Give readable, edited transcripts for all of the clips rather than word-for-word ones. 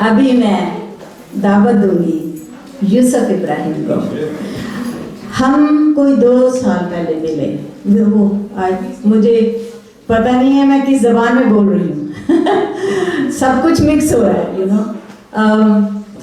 अभी मैं दावत दूंगी यूसुफ इब्राहिम को। हम कोई 2 साल पहले मिले। वो आज मुझे पता नहीं है मैं किस ज़बान में बोल रही हूँ। सब कुछ मिक्स हो रहा है, you know.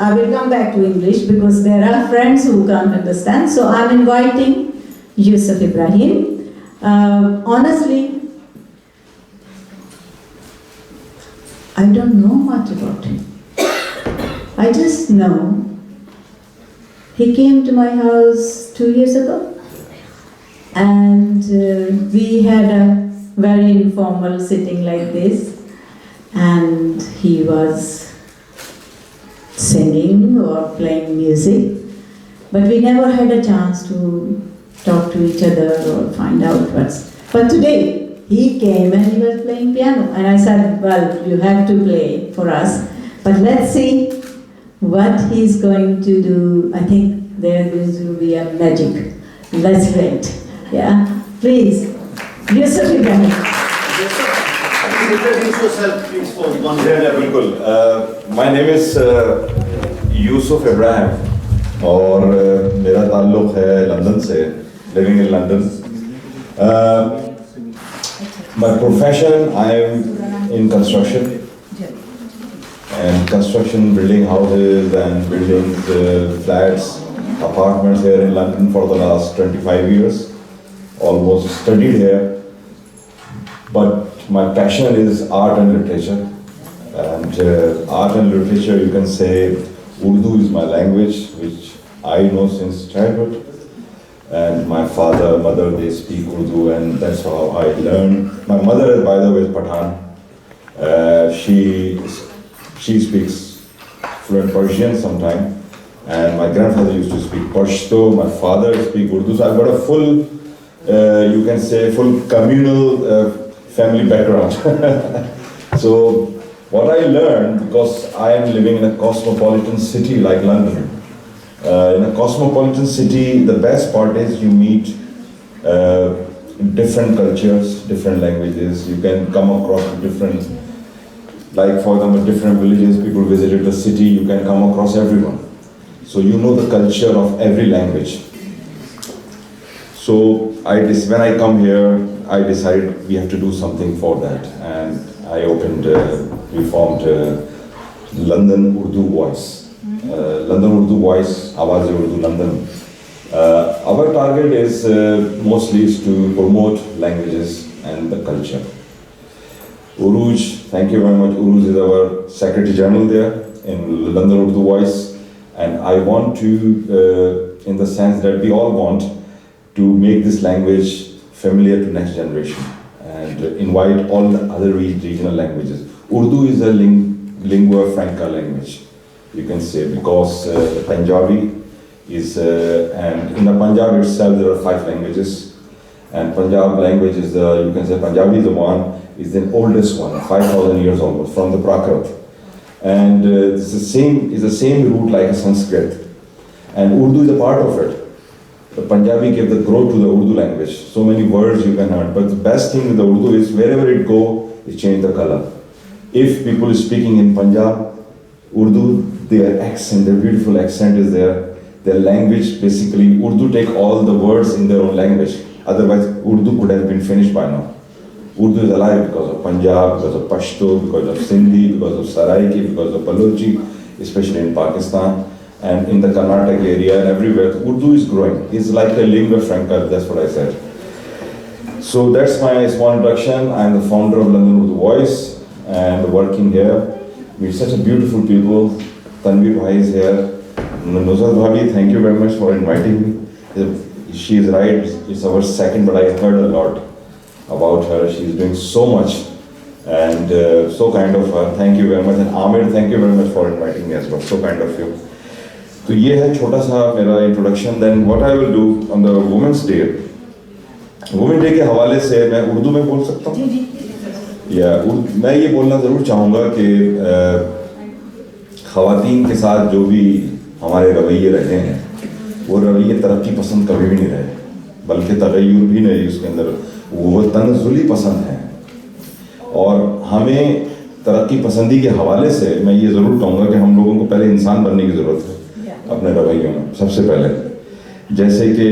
I will come back to English because there are friends who can't understand. So I'm inviting Yusuf Ibrahim. Honestly, I don't know much about him. I just know he came to my house 2 years ago, and we had a very informal sitting like this, and he was singing or playing music, but we never had a chance to talk to each other or find out what's. But today he came and he was playing piano, and I said, well, you have to play for us, but let's see what he's going to do. I think there's going to be a magic. Let's wait. Yeah, please, Yusuf Ibrahim. Introduce yourself, please, for one minute. Yeah, बिल्कुल. My name is Yusuf Ibrahim और मेरा ताल्लुक़ है London से, living in London. My profession, I am in construction, and construction, building houses and building flats, apartments here in London for the last 25 years, almost studied here. But my passion is art and literature, and art and literature, you can say Urdu is my language, which I know since childhood, and my father, mother, they speak Urdu, and that's how I learned. My mother, by the way, is Pathan. She speaks fluent Persian sometimes, and my grandfather used to speak Pashto, my father speaks Urdu, so I've got a full, you can say, full communal family background. So what I learned, because I am living in a cosmopolitan city like London, in a cosmopolitan city, the best part is you meet different cultures, different languages. You can come across different, like for example, different villages, people visited the city, you can come across everyone. So you know the culture of every language. So when I come here, I decided we have to do something for that, and I we formed London Urdu Voice. London Urdu Voice, Awaz Urdu London. Our target is mostly to promote languages and the culture. Uruj, thank you very much. Uruj is our Secretary General there in London Urdu Voice, and I want to, in the sense that we all want to make this language familiar to next generation and invite all the other regional languages. Urdu is a lingua franca language, you can say, because the Punjabi is, and in the Punjab itself there are 5 languages, and Punjab language is the, you can say Punjabi Zaman is the oldest one, 5,000 years almost, from the Prakrit. And it's the same root like Sanskrit, and Urdu is a part of it. The Punjabi gave the growth to the Urdu language. So many words you can learn. But the best thing with the Urdu is wherever it go, it change the color. If people is speaking in Punjab, Urdu, their accent, their beautiful accent is there. Their language, basically, Urdu take all the words in their own language. Otherwise, Urdu could have been finished by now. Urdu is alive because of Punjab, because of Pashto, because of Sindhi, because of Saraiki, because of Balochi, especially in Pakistan. And in the Karnataka area and everywhere, Urdu is growing. It's like a lingua franca, that's what I said. So that's my small introduction. I'm the founder of London Urdu Voice and working here. We're such a beautiful people. Tanvi Bhai is here. Nuzhat Bhabi, thank you very much for inviting me. She is right, it's our second, but I heard a lot about her. She's doing so much and so kind of her. Thank you very much. And Amir, thank you very much for inviting me as well. So kind of you. तो ये है छोटा सा मेरा introduction. Then what I will do on the women's day. Women day के हवाले से मैं उर्दू में बोल सकता हूँ या मैं ये बोलना ज़रूर चाहूँगा कि ख़वातीन के साथ जो भी हमारे रवैये रहे हैं वो रवैये तरक्की पसंद कभी भी नहीं रहे, बल्कि तगय्युर भी नहीं उसके अंदर, वो तनज़ुली पसंद है. और हमें तरक्की पसंदी के हवाले से मैं ये ज़रूर कहूँगा कि हम लोगों को पहले इंसान बनने की ज़रूरत है अपने रवैयों में। सबसे पहले जैसे कि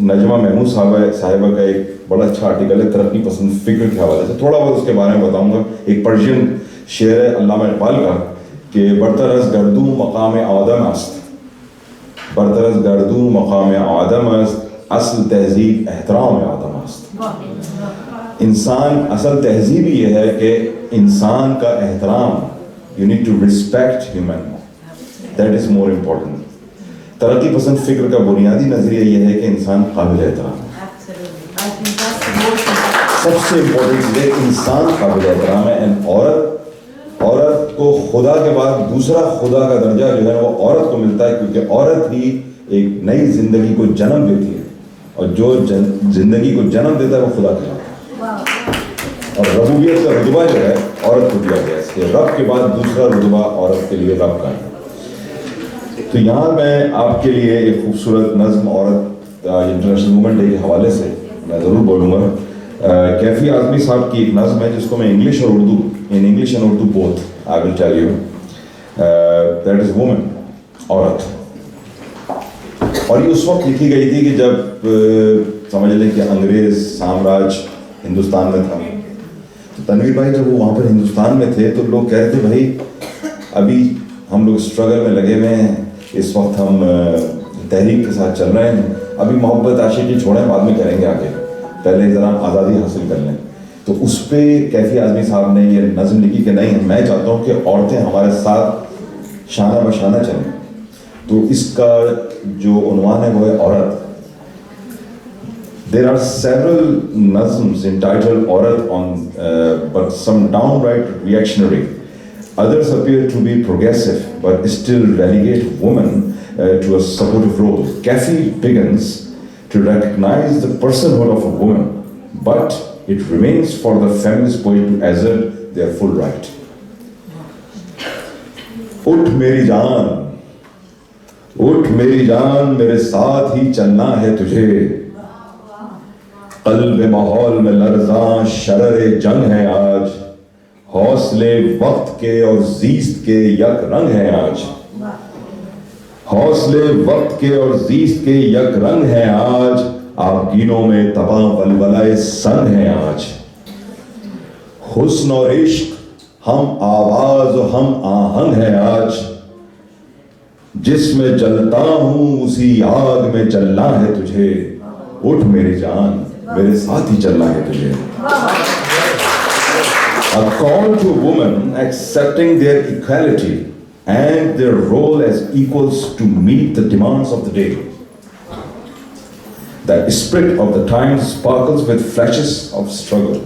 नजमा महमूद साहिबा का एक बड़ा अच्छा आर्टिकल है तरक्की पसंद फिक्र के हवाले से, थोड़ा बहुत उसके बारे में बताऊँगा। एक पर्शियन शेर है अल्लामा इकबाल का कि बरतरस गर्दू मकाम आदम अस्त, बरतरस गर्दू मकाम आदम अस्त, असल तहजीब एहतराम आदम अस्त। इंसान असल तहजीब ये है कि इंसान का एहतराम, you need to respect human, that is more important. तरक्की पसंद फिक्र का बुनियादी नजरिया यह है कि इंसान काबिल एहतराम है। सबसे इम्पोर्टेंट चीज़ है इंसान काबिल एहतराम है। एंड औरत को खुदा के बाद दूसरा खुदा का दर्जा जो है वो औरत को मिलता है, क्योंकि औरत ही एक नई जिंदगी को जन्म देती है, और जो जिंदगी को जन्म देता है वो खुदा कहलाता है। और रबूबियत का रुतबा जो है औरत को दिया गया है, इसलिए रब के बाद दूसरा रुतबा औरत के लिए रब का है। तो यहाँ मैं आपके लिए एक खूबसूरत नज़्म औरत इंटरनेशनल वुमेन डे के हवाले से मैं ज़रूर बोलूँगा। कैफी आज़मी साहब की एक नज़्म है जिसको मैं इंग्लिश और Urdu, in English and Urdu both I will tell you, that is women, औरत। और ये उस वक्त लिखी गई थी कि जब समझ लें कि अंग्रेज़ साम्राज्य हिंदुस्तान में था। तो तनवीर भाई जब वो वहाँ पर हिंदुस्तान में थे तो लोग कह रहे थे भाई अभी हम लोग स्ट्रगल में लगे हुए हैं, इस वक्त हम तहरीक के साथ चल रहे हैं, अभी मोहब्बत आशिकी छोड़ें, बाद में करेंगे आगे, पहले ज़रा आज़ादी हासिल कर लें। तो उस पर कैफी आज़मी साहब ने ये नज़्म लिखी कि नहीं, मैं चाहता हूँ कि औरतें हमारे साथ शाना बशाना चलें। तो इसका जो उन्वान है वो है औरत। There are several nazms entitled औरत on, but some downright reactionary. Others appear to be progressive, but still relegate women to a supportive role. Kafi begins to recognize the personhood of a woman, but it remains for the feminist poet to assert their full right. उठ मेरी जान, उठ मेरी जान, मेरे साथ ही चलना है तुझे, क़ल्ब माहौल में लर्ज़ां शररे जंग है आज, हौसले वक्त के और ज़ीस्त के यक रंग है आज, हौसले वक्त के और ज़ीस्त के यक रंग है आज, आबगीनों में तबाह वलवलाए संग है आज, हुस्न और इश्क हम आवाज और हम आहंग है आज, जिसमें जलता हूं उसी आग में जलना है तुझे, उठ मेरी जान, मेरे साथ ही चलना है तुझे। A call to women accepting their equality and their role as equals to meet the demands of the day. The spirit of the times sparkles with flashes of struggle.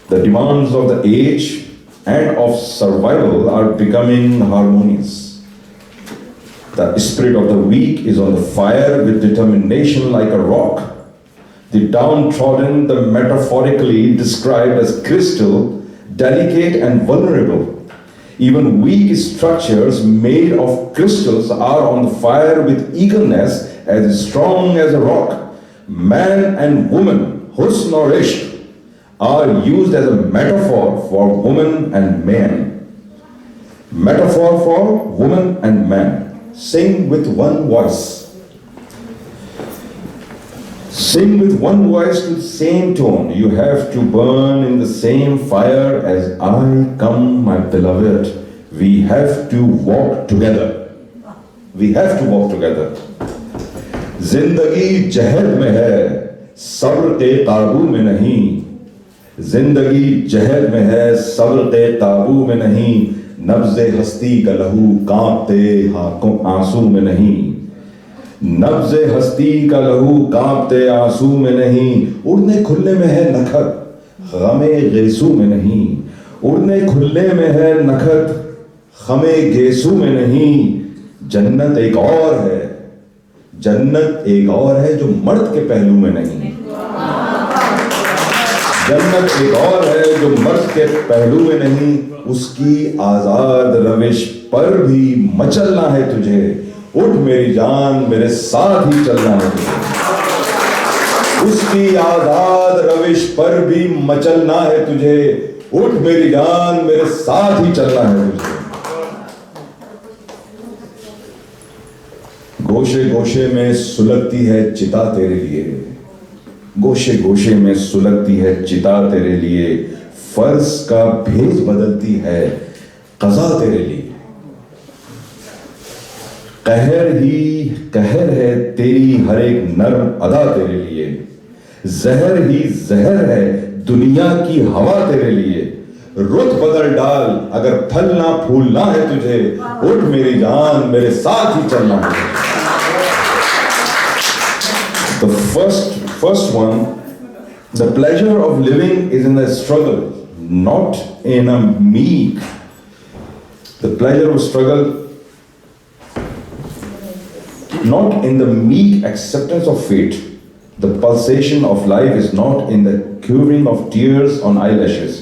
The demands of the age and of survival are becoming harmonious. The spirit of the weak is on the fire with determination like a rock. The downtrodden, the metaphorically described as crystal, delicate and vulnerable. Even weak structures made of crystals are on the fire with eagerness as strong as a rock. Man and woman, husn or ishq, are used as a metaphor for woman and man. Metaphor for woman and man. Sing with one voice. Sing with one voice to the same tone. You have to burn in the same fire as I come, my beloved. We have to walk together. We have to walk together. जिंदगी जहर में है, सब्र के काबू में नहीं. जिंदगी जहर में है, सब्र के काबू में नहीं. नब्ज़े हस्ती का लहू कांपते आंसू में नहीं. नब्ज़े हस्ती का लहू कांपते आंसू में नहीं. उड़ने खुलने में है नखत, ग़मे गेसू में नहीं. उड़ने खुलने में है नखत, ग़मे गेसू में नहीं. जन्नत एक और है, जन्नत एक और है जो मर्द के पहलू में नहीं. जन्नत एक और है जो मर्द के पहलू में नहीं. उसकी आजाद रविश पर भी मचलना है तुझे. उठ मेरी जान, मेरे साथ ही चलना है तुझे. उसकी आजाद रविश पर भी मचलना है तुझे. उठ मेरी जान मेरे साथ ही चलना है तुझे। गोशे गोशे में सुलगती है चिता तेरे लिए, गोशे गोशे में सुलगती है चिता तेरे लिए, फर्ज का भेज बदलती है कज़ा तेरे लिए। कहर ही कहर है तेरी हर एक नर्म अदा तेरे लिए, जहर ही जहर है दुनिया की हवा तेरे लिए। रुत बदल डाल अगर फलना फूलना है तुझे, उठ मेरी जान मेरे साथ ही चलना है। The first one, the pleasure of living is in the struggle, not in a meek. The pleasure of struggle, not in the meek acceptance of fate. The pulsation of life is not in the quivering of tears on eyelashes.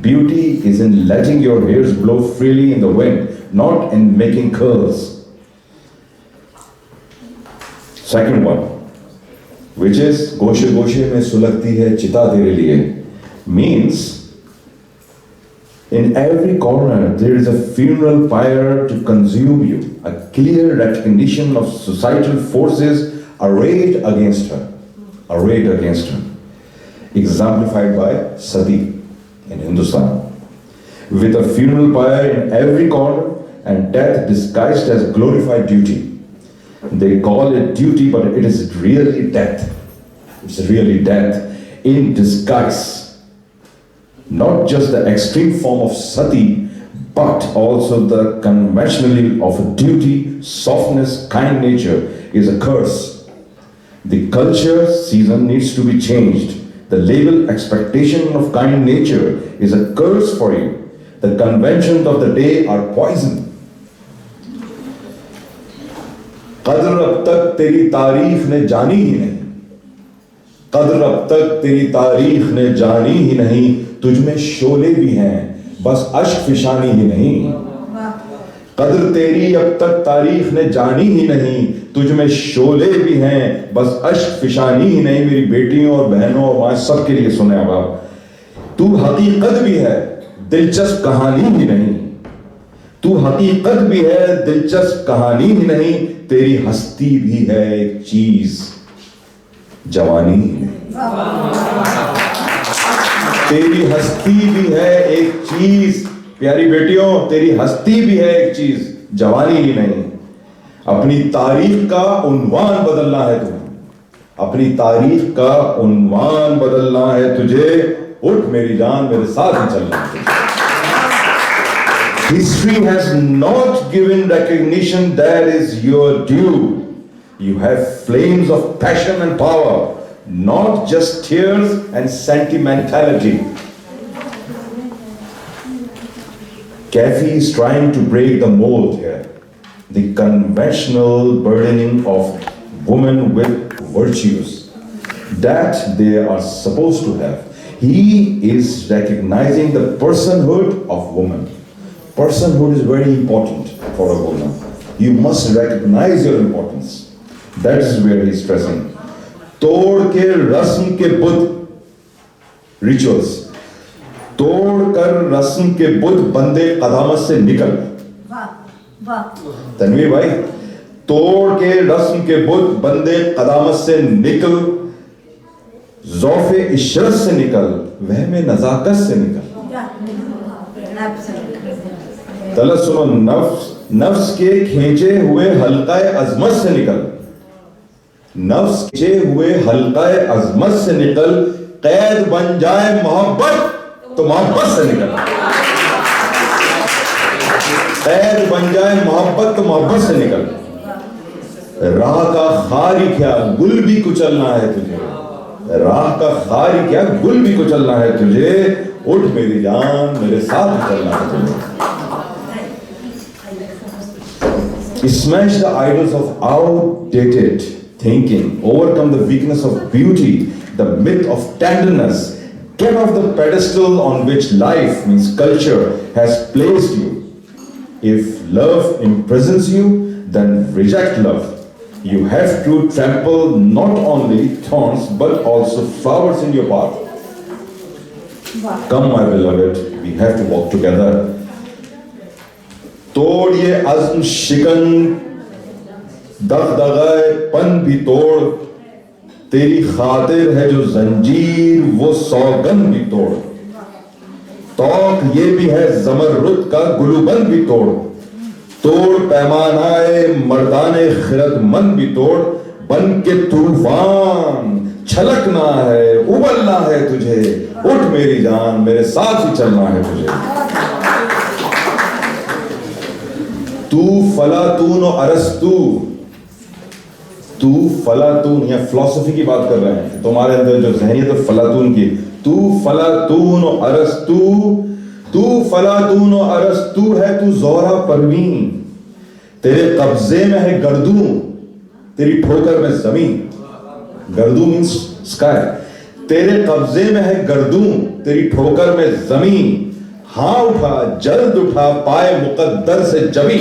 Beauty is in letting your hairs blow freely in the wind, not in making curls. Second one, which is goshe goshe mein sulagti hai chita tere liye, means in every corner there is a funeral pyre to consume you, a clear recognition of societal forces arrayed against her, exemplified by Sati in Hindustan, with a funeral pyre in every corner and death disguised as glorified duty. They call it duty, but it is really death. It's really death in disguise. Not just the extreme form of sati, but also the conventionally of a duty, softness, kind nature is a curse. The culture season needs to be changed. The label expectation of kind nature is a curse for you. The conventions of the day are poison. कद्र अब तक तेरी तारीफ ने जानी ही नहीं, कद्र अब तक तेरी तारीफ ने जानी ही नहीं, तुझ में शोले भी हैं बस अश्क फिशानी ही नहीं। कद्र तेरी अब तक तारीफ ने जानी ही नहीं, तुझ में शोले भी हैं बस अश्क फिशानी ही नहीं। मेरी बेटियों और बहनों और माँ सबके लिए सुने अब आप, तू हकीकत भी है दिलचस्प कहानी ही नहीं, तू हकीकत भी है दिलचस्प कहानी ही नहीं, तेरी हस्ती भी है एक चीज जवानी ही नहीं। तेरी हस्ती भी है एक चीज, प्यारी बेटियों तेरी हस्ती भी है एक चीज जवानी ही नहीं। अपनी तारीख का उन्वान बदलना है तुम्हें, अपनी तारीख का उन्वान बदलना है तुझे, उठ मेरी जान मेरे साथ ही चलना है। History has not given recognition that is your due. You have flames of passion and power, not just tears and sentimentality. Kathy is trying to break the mold here, the conventional burdening of women with virtues that they are supposed to have. He is recognizing the personhood of woman. Personhood is very important for a woman. You must recognize your importance. That is where he is stressing. तोड़ के रस्म के बुत rituals, तोड़ कर रस्म के बुत बंदे कदामत से निकल। तनवीर भाई, तोड़ के रस्म के बुत बंदे कदामत से निकल, ज़ौफ़े इशरत से निकल, वह में नज़ाकत से निकल। तलत सुनो, नफ्स के खींचे हुए हल्का अजमत से निकल, नफ्स खींचे हुए हल्का अजमत से निकल, कैद बन जाए मोहब्बत तो मोहब्बत से निकल, कैद बन जाए मोहब्बत तो मोहब्बत से निकल। राह का खारी क्या गुल भी कुचलना है तुझे, राह का खारी क्या गुल भी कुचलना है तुझे, उठ मेरी जान मेरे साथ चलना है तुझे। Smash the idols of outdated thinking, overcome the weakness of beauty, the myth of tenderness, get off the pedestal on which life, means culture, has placed you. If love imprisons you, then reject love. You have to trample not only thorns but also flowers in your path. Come my beloved, we have to walk together. तोड़ ये अज़्म शिकन, दगदगाए पन भी तोड़, तेरी खातिर है जो जंजीर वो सौगंध भी तोड़, तौक ये भी है ज़मरुद का गुलूबंद भी तोड़, तोड़ पैमानाए मर्दाने खिरदमंद भी तोड़, बन के तूफान छलकना है, उबलना है तुझे, उठ मेरी जान मेरे साथ ही चलना है तुझे। तू फलातून और अरस्तू, तू फलातून, या फिलॉसफी की बात कर रहे हैं, तुम्हारे अंदर जो ज़हनियत है फलातून की, तू फलातून और अरस्तू, तू फलातून और अरस्तू है तू ज़ोहरा परवीन, तेरे कब्जे में है गर्दू, तेरी ठोकर में जमीन, गर्दू मीन्स स्काई, तेरे कब्जे में है गर्दू, तेरी ठोकर में जमीन, हाँ उठा जल्द उठा पाए मुकद्दर से जमी,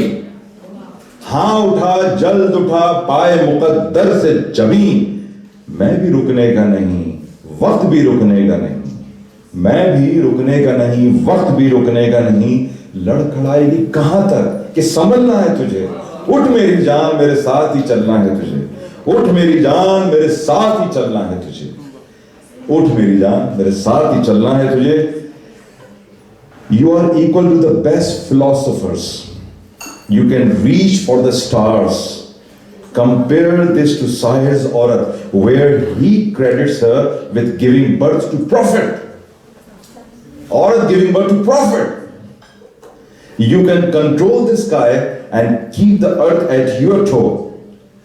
हाँ उठा जल्द उठा पाए मुकद्दर से जमी, मैं भी रुकने का नहीं वक्त भी रुकने का नहीं, मैं भी रुकने का नहीं वक्त भी रुकने का नहीं, लड़खड़ाएगी कहां तक कि संभलना है तुझे, उठ मेरी जान मेरे साथ ही चलना है तुझे, उठ मेरी जान मेरे साथ ही चलना है तुझे, उठ मेरी जान मेरे साथ ही चलना है तुझे। You are equal to the best philosophers. You can reach for the stars. Compare this to Sahir's aurat, where he credits her with giving birth to prophet. Aurat giving birth to prophet. You can control the sky and keep the earth at your toe.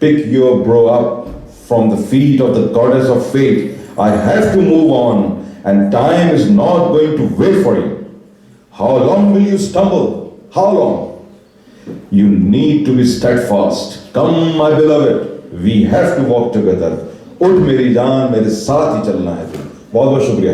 Pick your bro up from the feet of the goddess of fate. I have to move on, and time is not going to wait for you. How long will you stumble? How long? You need to be steadfast. Come, my beloved, we have to walk together. उठ मेरी जान मेरे साथ ही चलना है। बहुत बहुत शुक्रिया।